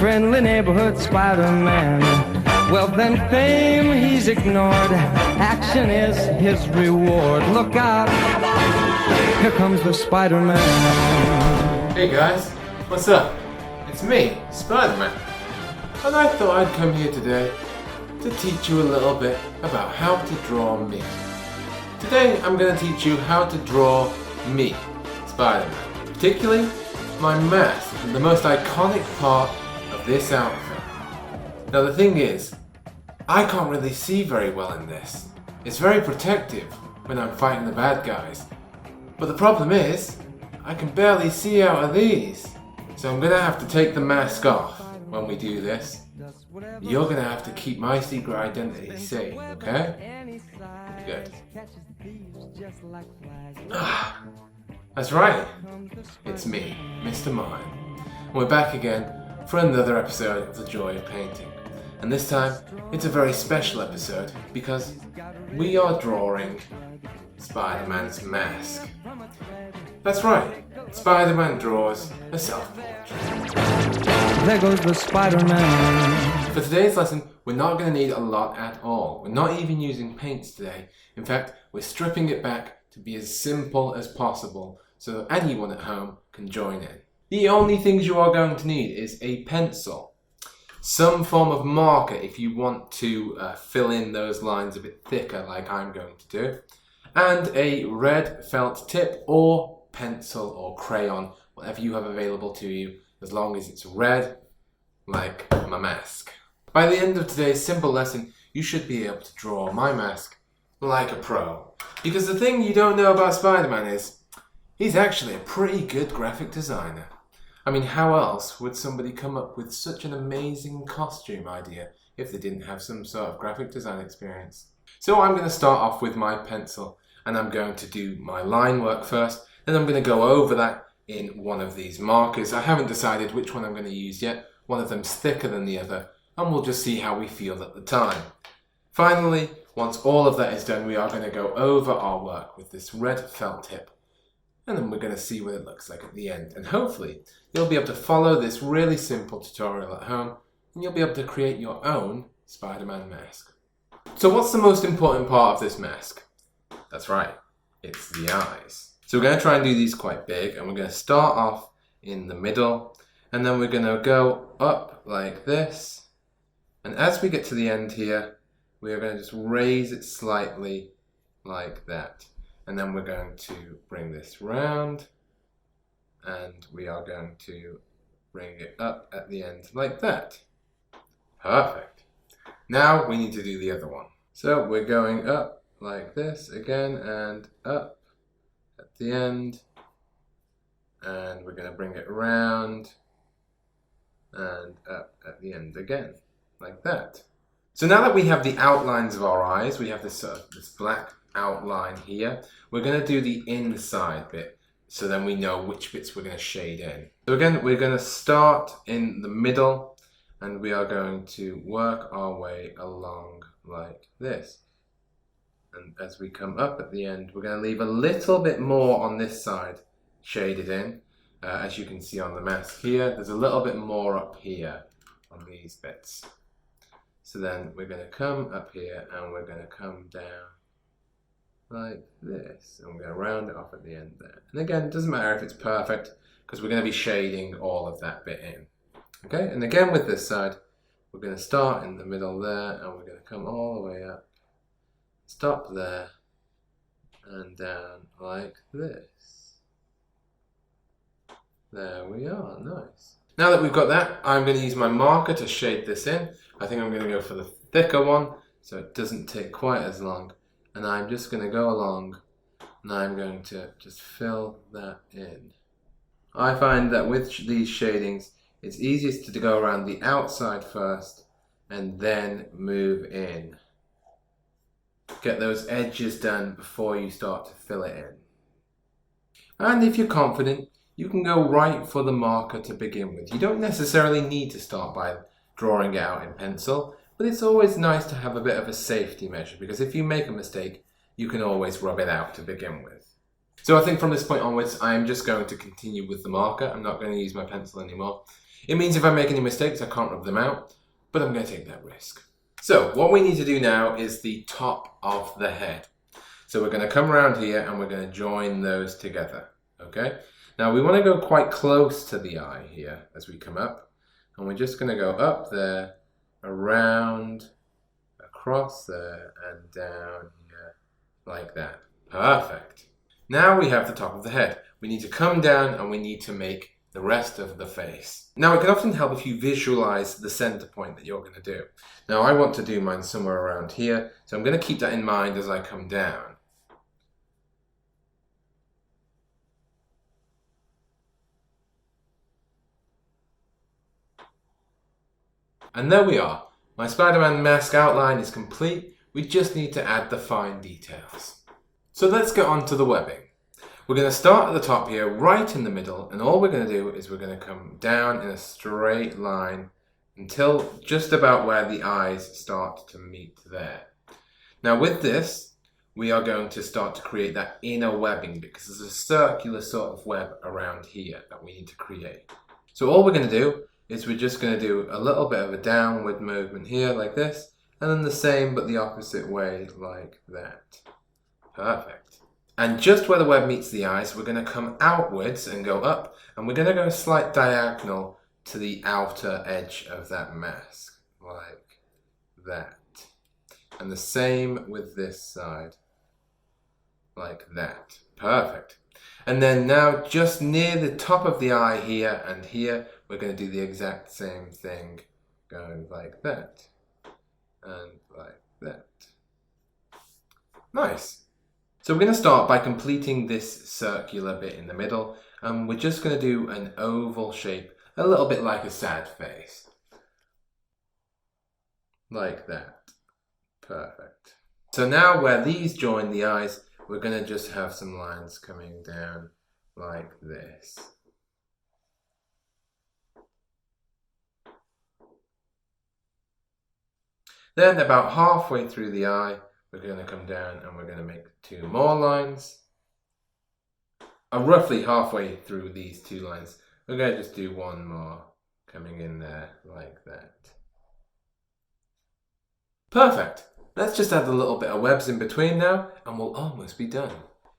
friendly neighborhood Spider-Man. Wealth and fame he's ignored, action is his reward. Look out, here comes the Spider-Man. Hey guys, what's up? It's me, Spider-Man. And I thought I'd come here today to teach you a little bit about how to draw me. Today I'm going to teach you how to draw me, Spider-Man. Particularly my mask, the most iconic part of this outfit. Now the thing is, I can't really see very well in this. It's very protective when I'm fighting the bad guys. But the problem is, I can barely see out of these. So I'm gonna have to take the mask off when we do this. You're gonna have to keep my secret identity safe, okay? Good. That's right. It's me, Mr. Mime. And we're back again for another episode of The Joy of Painting. And this time, it's a very special episode because we are drawing Spider-Man's mask. That's right, Spider-Man draws a self-portrait. There goes the Spider-Man. For today's lesson, we're not going to need a lot at all. We're not even using paints today. In fact, we're stripping it back to be as simple as possible so that anyone at home can join in. The only things you are going to need is a pencil, some form of marker if you want to fill in those lines a bit thicker like I'm going to do, and a red felt tip or pencil or crayon, whatever you have available to you, as long as it's red, like my mask. By the end of today's simple lesson, you should be able to draw my mask like a pro. Because the thing you don't know about Spider-Man is, he's actually a pretty good graphic designer. I mean, how else would somebody come up with such an amazing costume idea if they didn't have some sort of graphic design experience? So I'm going to start off with my pencil, and I'm going to do my line work first, then I'm going to go over that in one of these markers. I haven't decided which one I'm going to use yet. One of them's thicker than the other, and we'll just see how we feel at the time. Finally, once all of that is done, we are going to go over our work with this red felt tip. And then we're going to see what it looks like at the end. And hopefully, you'll be able to follow this really simple tutorial at home, and you'll be able to create your own Spider-Man mask. So what's the most important part of this mask? That's right, it's the eyes. So we're going to try and do these quite big, and we're going to start off in the middle, and then we're going to go up like this. And as we get to the end here, we are going to just raise it slightly like that. And then we're going to bring this round, and we are going to bring it up at the end like that. Perfect. Now we need to do the other one. So we're going up like this again, and up at the end, and we're going to bring it around and up at the end again, like that. So now that we have the outlines of our eyes, we have this black outline here, we're going to do the inside bit, so then we know which bits we're going to shade in. So again, we're going to start in the middle, and we are going to work our way along like this. And as we come up at the end, we're going to leave a little bit more on this side shaded in. As you can see on the mask here, there's a little bit more up here on these bits. So then we're going to come up here and we're going to come down like this. And we're going to round it off at the end there. And again, it doesn't matter if it's perfect because we're going to be shading all of that bit in. Okay, and again with this side, we're going to start in the middle there and we're going to come all the way up. Stop there and down like this. There we are, nice. Now that we've got that, I'm going to use my marker to shade this in. I think I'm going to go for the thicker one so it doesn't take quite as long. And I'm just going to go along and I'm going to just fill that in. I find that with these shadings, it's easiest to go around the outside first and then move in. Get those edges done before you start to fill it in. And if you're confident, you can go right for the marker to begin with. You don't necessarily need to start by drawing it out in pencil, but it's always nice to have a bit of a safety measure because if you make a mistake, you can always rub it out to begin with. So I think from this point onwards, I'm just going to continue with the marker. I'm not going to use my pencil anymore. It means if I make any mistakes, I can't rub them out, but I'm going to take that risk. So what we need to do now is the top of the head. So we're going to come around here and we're going to join those together, okay? Now we want to go quite close to the eye here as we come up, and we're just going to go up there, around, across there, and down here, like that. Perfect. Now we have the top of the head. We need to come down and we need to make the rest of the face. Now it can often help if you visualize the center point that you're going to do. Now I want to do mine somewhere around here, so I'm going to keep that in mind as I come down. And there we are. My Spider-Man mask outline is complete. We just need to add the fine details. So let's get on to the webbing. We're going to start at the top here, right in the middle, and all we're going to do is we're going to come down in a straight line until just about where the eyes start to meet there. Now with this, we are going to start to create that inner webbing because there's a circular sort of web around here that we need to create. So all we're going to do is we're just going to do a little bit of a downward movement here like this, and then the same but the opposite way like that. Perfect. And just where the web meets the eyes, we're going to come outwards and go up, and we're going to go a slight diagonal to the outer edge of that mask, like that. And the same with this side, like that. Perfect. And then now just near the top of the eye here and here, we're going to do the exact same thing, going like that, and like that. Nice. So we're going to start by completing this circular bit in the middle, and we're just going to do an oval shape, a little bit like a sad face. Like that. Perfect. So now where these join the eyes, we're going to just have some lines coming down like this. Then about halfway through the eye, we're going to come down and we're going to make 2 more lines. Roughly halfway through these 2 lines, we're going to just do 1 more coming in there like that. Perfect. Let's just add a little bit of webs in between now and we'll almost be done.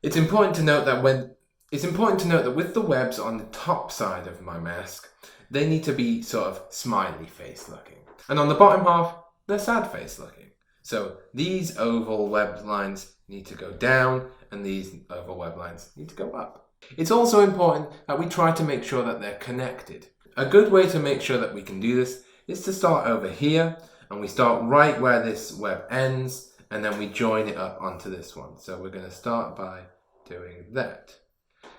It's important to note that with the webs on the top side of my mask, they need to be sort of smiley face looking. And on the bottom half, they're sad face looking. So these oval web lines need to go down and these oval web lines need to go up. It's also important that we try to make sure that they're connected. A good way to make sure that we can do this is to start over here, and we start right where this web ends, and then we join it up onto this one. So we're going to start by doing that.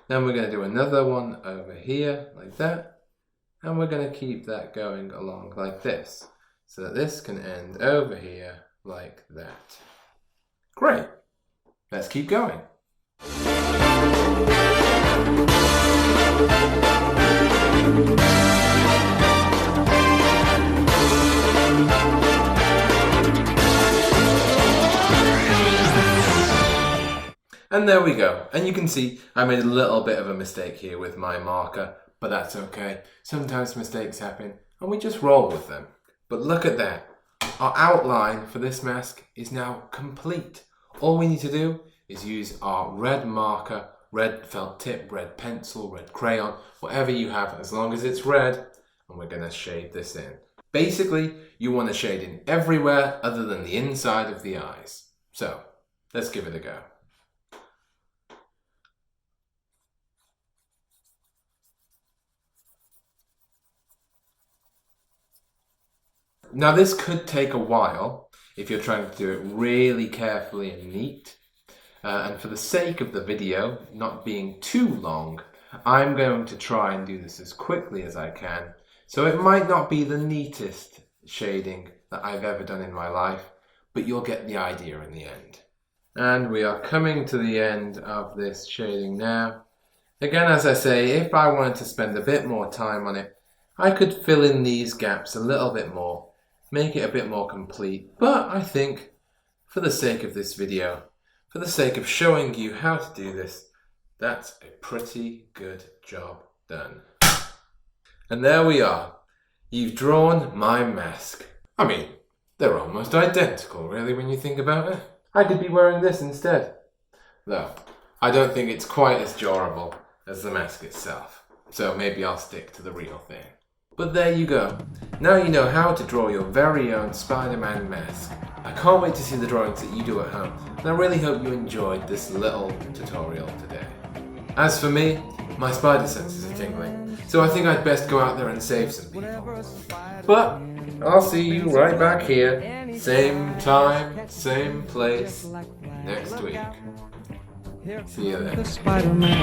Then we're going to do another one over here like that, and we're going to keep that going along like this, so that this can end over here like that. Great. Let's keep going. And there we go. And you can see I made a little bit of a mistake here with my marker, but that's okay. Sometimes mistakes happen and we just roll with them. But look at that. Our outline for this mask is now complete. All we need to do is use our red marker, red felt tip, red pencil, red crayon, whatever you have, as long as it's red, and we're going to shade this in. Basically, you want to shade in everywhere other than the inside of the eyes. So, let's give it a go. Now this could take a while if you're trying to do it really carefully and neat. And for the sake of the video not being too long, I'm going to try and do this as quickly as I can. So it might not be the neatest shading that I've ever done in my life, but you'll get the idea in the end. And we are coming to the end of this shading now. Again, as I say, if I wanted to spend a bit more time on it, I could fill in these gaps a little bit more, make it a bit more complete, but I think for the sake of this video, for the sake of showing you how to do this, That's a pretty good job done. And there we are. You've drawn my mask. I mean, they're almost identical, really, when you think about it. I could be wearing this instead. Though, I don't think it's quite as durable as the mask itself. So maybe I'll stick to the real thing. But there you go. Now you know how to draw your very own Spider-Man mask. I can't wait to see the drawings that you do at home, and I really hope you enjoyed this little tutorial today. As for me, my spider senses are tingling, so I think I'd best go out there and save some people. But I'll see you right back here, same time, same place, next week. See you then. Spider-Man.